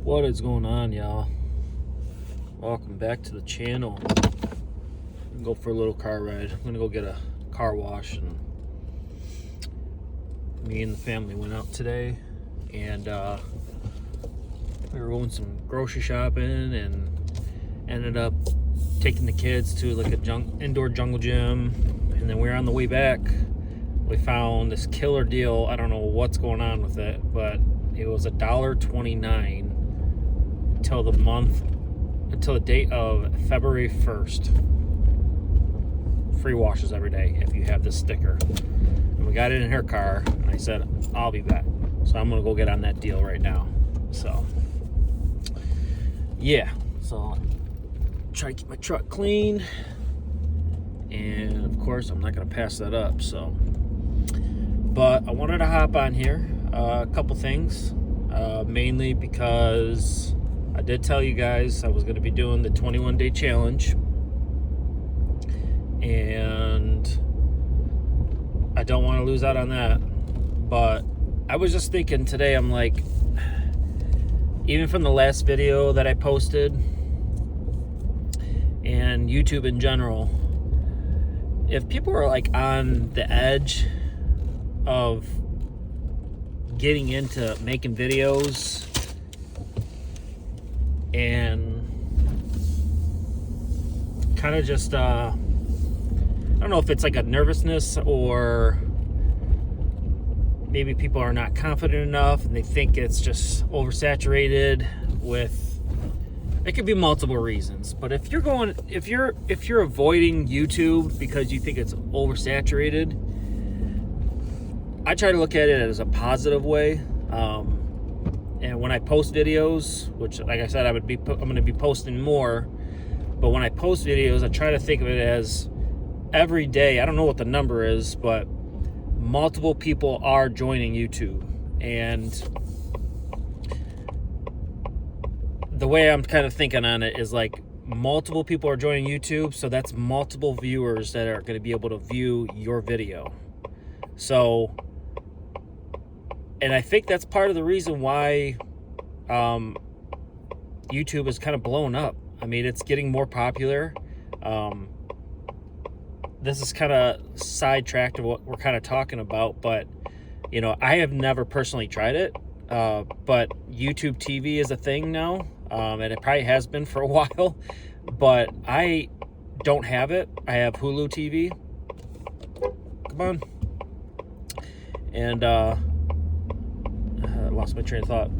What is going on, y'all? Welcome back to the channel. I'm gonna go for a little car ride. I'm gonna go get a car wash, and me and the family went out today, and we were going some grocery shopping and ended up taking the kids to like a indoor jungle gym. And then we were on the way back, we found this killer deal. I don't know what's going on with it, but it was $1.29 until the date of February 1st. Free washes every day if you have this sticker. And we got it in her car, and I said, I'll be back. So I'm gonna go get on that deal right now. So yeah, so try to keep my truck clean, and of course I'm not gonna pass that up. So, but I wanted to hop on here, a couple things, mainly because I did tell you guys I was going to be doing the 21-day challenge, and I don't want to lose out on that. But I was just thinking today, I'm like, even from the last video that I posted and YouTube in general, if people are like on the edge of getting into making videos and kind of just I don't know if it's like a nervousness, or maybe people are not confident enough and they think it's just oversaturated with, it could be multiple reasons. But if you're avoiding YouTube because you think it's oversaturated, I try to look at it as a positive way. And when I post videos, which, like I said, I'm going to be posting more, but when I post videos, I try to think of it as every day. I don't know what the number is, but multiple people are joining YouTube. And the way I'm kind of thinking on it is like multiple people are joining YouTube, so that's multiple viewers that are going to be able to view your video. So, and I think that's part of the reason why YouTube is kind of blown up. I mean, it's getting more popular. This is kind of sidetracked of what we're kind of talking about, but you know, I have never personally tried it, but YouTube TV is a thing now, and it probably has been for a while, but I don't have it. I have Hulu TV. Come on. And I lost my train of thought.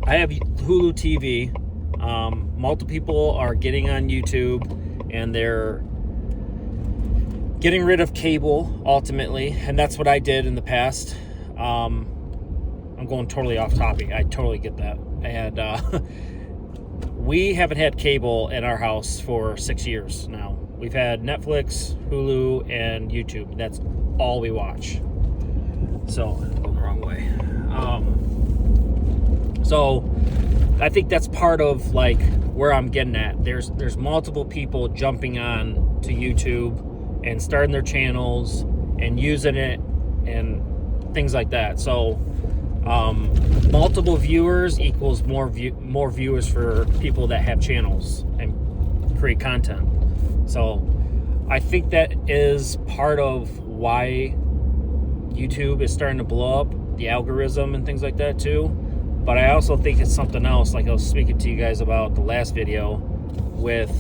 I have Hulu TV. Multiple people are getting on YouTube, and they're getting rid of cable ultimately, and that's what I did in the past. I'm going totally off topic. I totally get that. And we haven't had cable in our house for 6 years now. We've had Netflix, Hulu, and YouTube. That's all we watch. So I'm going the wrong way. So I think that's part of like where I'm getting at. There's multiple people jumping on to YouTube and starting their channels and using it and things like that. So multiple viewers equals more viewers for people that have channels and create content. So I think that is part of why YouTube is starting to blow up, the algorithm and things like that too. But I also think it's something else, like I was speaking to you guys about the last video, with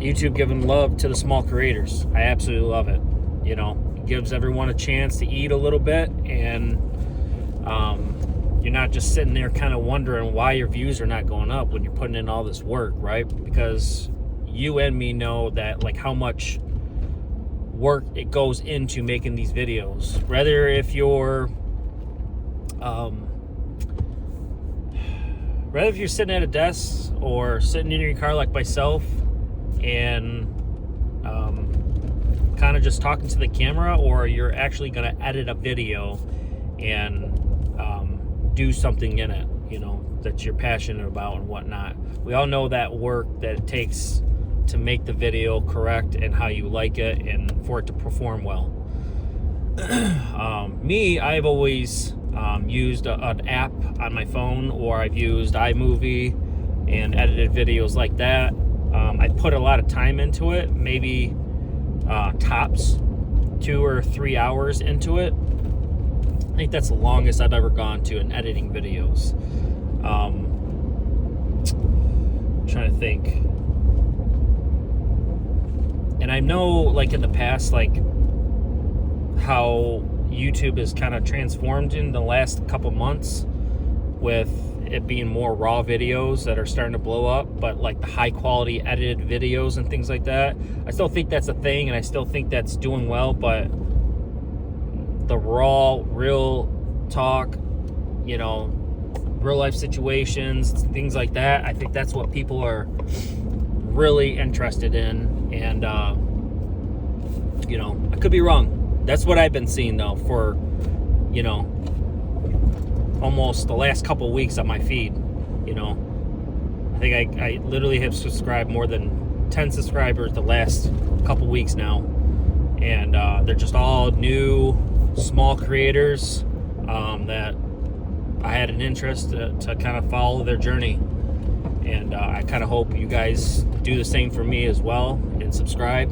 YouTube giving love to the small creators. I absolutely love it. You know, it gives everyone a chance to eat a little bit, and you're not just sitting there kind of wondering why your views are not going up when you're putting in all this work, right? Because you and me know that, like, how much work it goes into making these videos. Whether if you're sitting at a desk or sitting in your car like myself and kind of just talking to the camera, or you're actually going to edit a video and do something in it, you know, that you're passionate about and whatnot. We all know that work that it takes to make the video correct and how you like it and for it to perform well. Me, I've always used an app on my phone, or I've used iMovie and edited videos like that. I put a lot of time into it, maybe tops 2 or 3 hours into it. I think that's the longest I've ever gone to in editing videos. Trying to think. And I know, like in the past, like how YouTube has kind of transformed in the last couple months with it being more raw videos that are starting to blow up, but like the high quality edited videos and things like that, I still think that's a thing, and I still think that's doing well. But the raw, real talk, you know, real life situations, things like that, I think that's what people are really interested in. And you know, I could be wrong. That's what I've been seeing though for, you know, almost the last couple weeks on my feed. You know, I think I literally have subscribed more than 10 subscribers the last couple weeks now, and they're just all new small creators that I had an interest to kind of follow their journey. And I kind of hope you guys do the same for me as well and subscribe.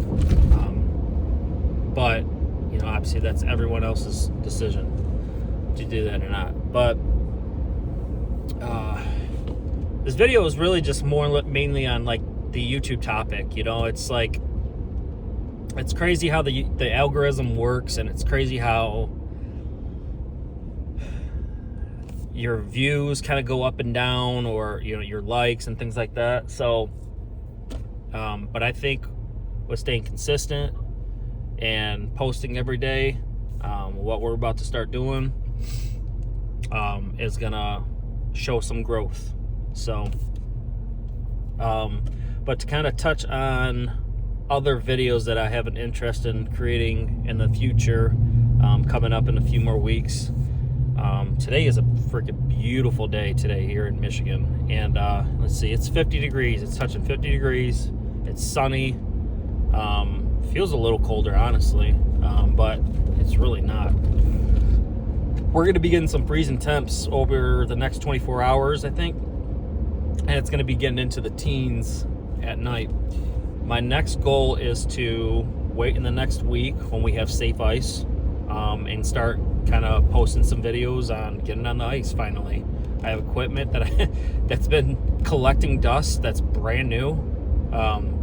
But you know, obviously that's everyone else's decision to do that or not. But this video is really just more mainly on like the YouTube topic. You know, it's like, it's crazy how the algorithm works, and it's crazy how your views kind of go up and down, or you know, your likes and things like that. So but I think with staying consistent and posting every day, what we're about to start doing is gonna show some growth. So but to kind of touch on other videos that I have an interest in creating in the future, coming up in a few more weeks. Today is a freaking beautiful day today here in Michigan, and let's see, it's 50 degrees. It's touching 50 degrees. It's sunny. Feels a little colder, honestly, but it's really not. We're going to be getting some freezing temps over the next 24 hours, I think, and it's going to be getting into the teens at night. My next goal is to wait in the next week when we have safe ice, and start kind of posting some videos on getting on the ice finally. I have equipment that's been collecting dust, that's brand new,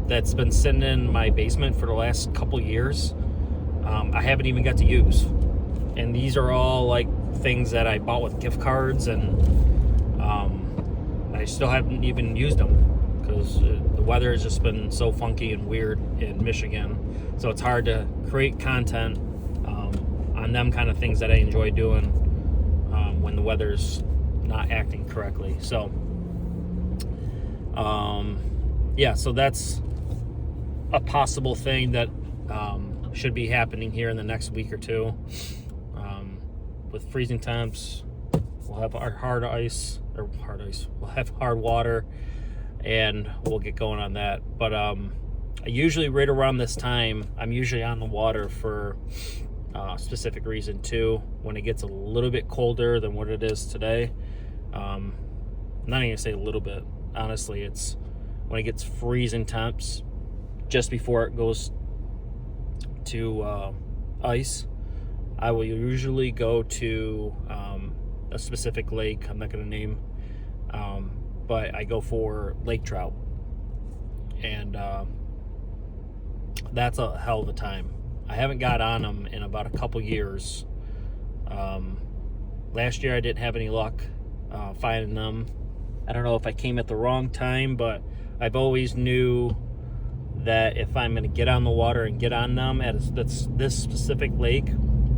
that's been sitting in my basement for the last couple years. I haven't even got to use. And these are all like things that I bought with gift cards, and I still haven't even used them because the weather has just been so funky and weird in Michigan. So it's hard to create content on them kind of things that I enjoy doing when the weather's not acting correctly. So yeah, so that's a possible thing that should be happening here in the next week or two. With freezing temps, we'll have our we'll have hard water, and we'll get going on that. But usually right around this time, I'm usually on the water for a specific reason too. When it gets a little bit colder than what it is today, I'm not even gonna say a little bit, honestly, it's when it gets freezing temps just before it goes to ice. I will usually go to a specific lake I'm not going to name, but I go for lake trout, and that's a hell of a time. I haven't got on them in about a couple years. Last year I didn't have any luck finding them. I don't know if I came at the wrong time, but I've always knew that if I'm going to get on the water and get on them at this specific lake,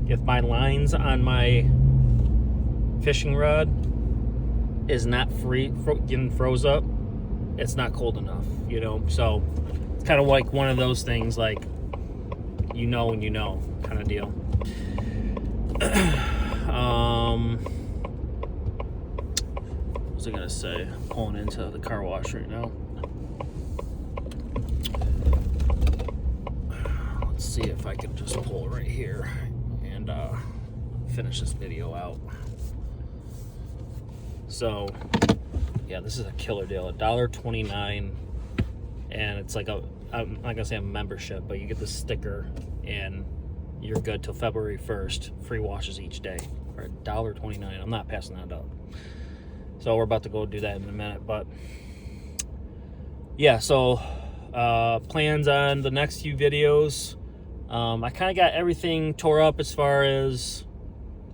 if my lines on my fishing rod is not getting froze up, it's not cold enough, you know. So it's kind of like one of those things, like, you know, and you know, kind of deal. What was I gonna say? I'm pulling into the car wash right now. Let's see if I can just pull right here and finish this video out. So yeah, this is a killer deal. $1.29, and it's like I'm not gonna say a membership, but you get the sticker and you're good till February 1st. Free washes each day for $1.29. I'm not passing that up. So we're about to go do that in a minute. But yeah, so plans on the next few videos. I kind of got everything tore up as far as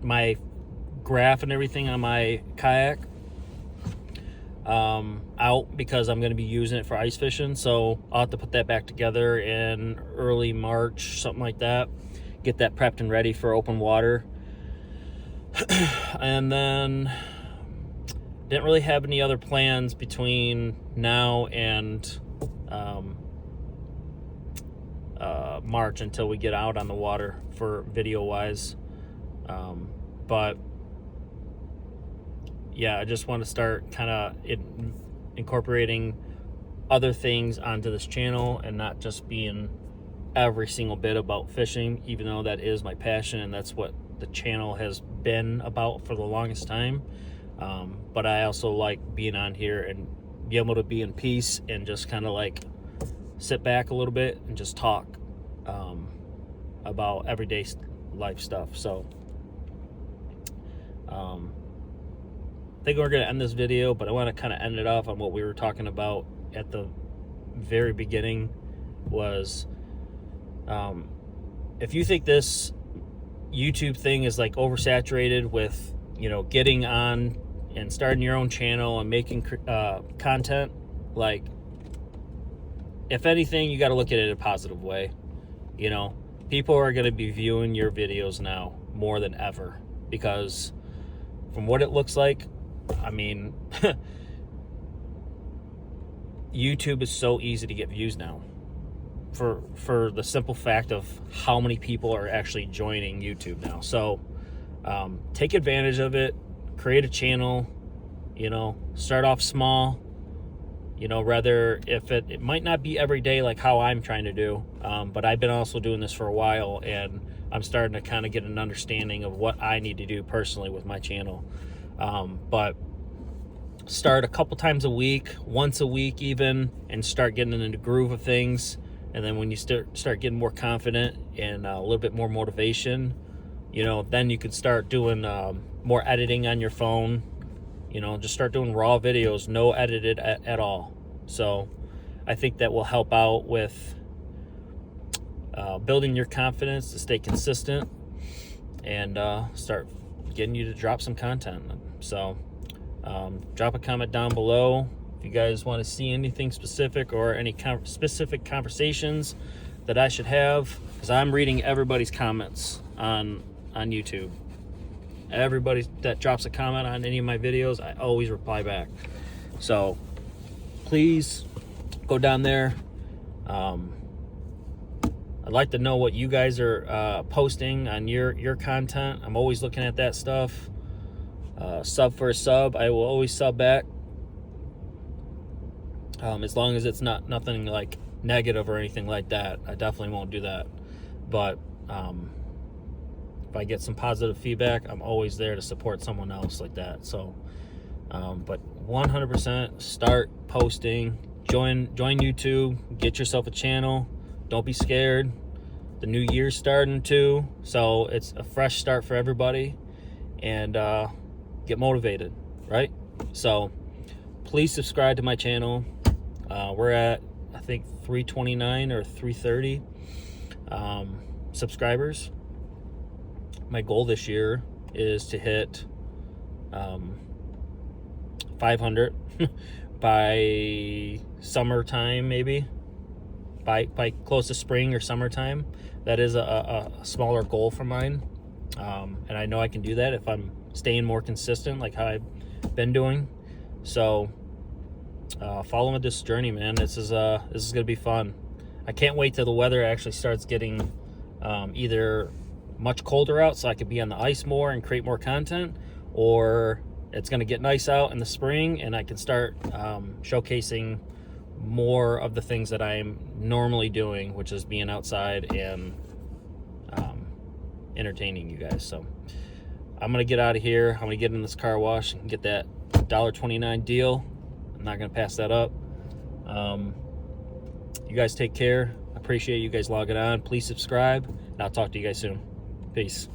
my graph and everything on my kayak out, because I'm going to be using it for ice fishing. So I'll have to put that back together in early March, something like that. Get that prepped and ready for open water. And then didn't really have any other plans between now and March until we get out on the water for video wise. But yeah, I just want to start kind of incorporating other things onto this channel and not just being every single bit about fishing, even though that is my passion and that's what the channel has been about for the longest time. But I also like being on here and be able to be in peace and just kind of like sit back a little bit and just talk about everyday life stuff. So I think we're going to end this video, but I want to kind of end it off on what we were talking about at the very beginning. Was if you think this YouTube thing is like oversaturated with, you know, getting on and starting your own channel and making content, like, if anything, you got to look at it in a positive way. You know, people are going to be viewing your videos now more than ever, because from what it looks like, I mean, YouTube is so easy to get views now, for the simple fact of how many people are actually joining YouTube now. So take advantage of it, create a channel, you know, start off small, you know, rather if it might not be every day like how I'm trying to do, but I've been also doing this for a while, and I'm starting to kind of get an understanding of what I need to do personally with my channel. But start a couple times a week, once a week even, and start getting in the groove of things. And then when you start getting more confident and a little bit more motivation, you know, then you could start doing more editing on your phone. You know, just start doing raw videos, no edited at all. So I think that will help out with building your confidence to stay consistent and start getting you to drop some content. So drop a comment down below if you guys want to see anything specific or any specific conversations that I should have, because I'm reading everybody's comments on YouTube. Everybody that drops a comment on any of my videos, I always reply back. So please go down there. I'd like to know what you guys are posting on your content. I'm always looking at that stuff. Sub for a sub, I will always sub back, as long as it's nothing like negative or anything like that. I definitely won't do that. But if I get some positive feedback, I'm always there to support someone else like that. So but 100% start posting, join YouTube, get yourself a channel. Don't be scared. The new year's starting too, so it's a fresh start for everybody. And get motivated, right? So please subscribe to my channel. We're at, I think, 329 or 330 subscribers. My goal this year is to hit 500 by summertime, maybe by close to spring or summertime. That is a smaller goal for mine, and I know I can do that if I'm staying more consistent like how I've been doing. So follow with this journey, man. This is gonna be fun. I can't wait till the weather actually starts getting either much colder out so I could be on the ice more and create more content, or it's gonna get nice out in the spring and I can start showcasing more of the things that I'm normally doing, which is being outside and entertaining you guys. So I'm gonna get out of here. I'm gonna get in this car wash and get that $1.29 deal. I'm not going to pass that up. You guys take care. I appreciate you guys logging on. Please subscribe, and I'll talk to you guys soon. Peace.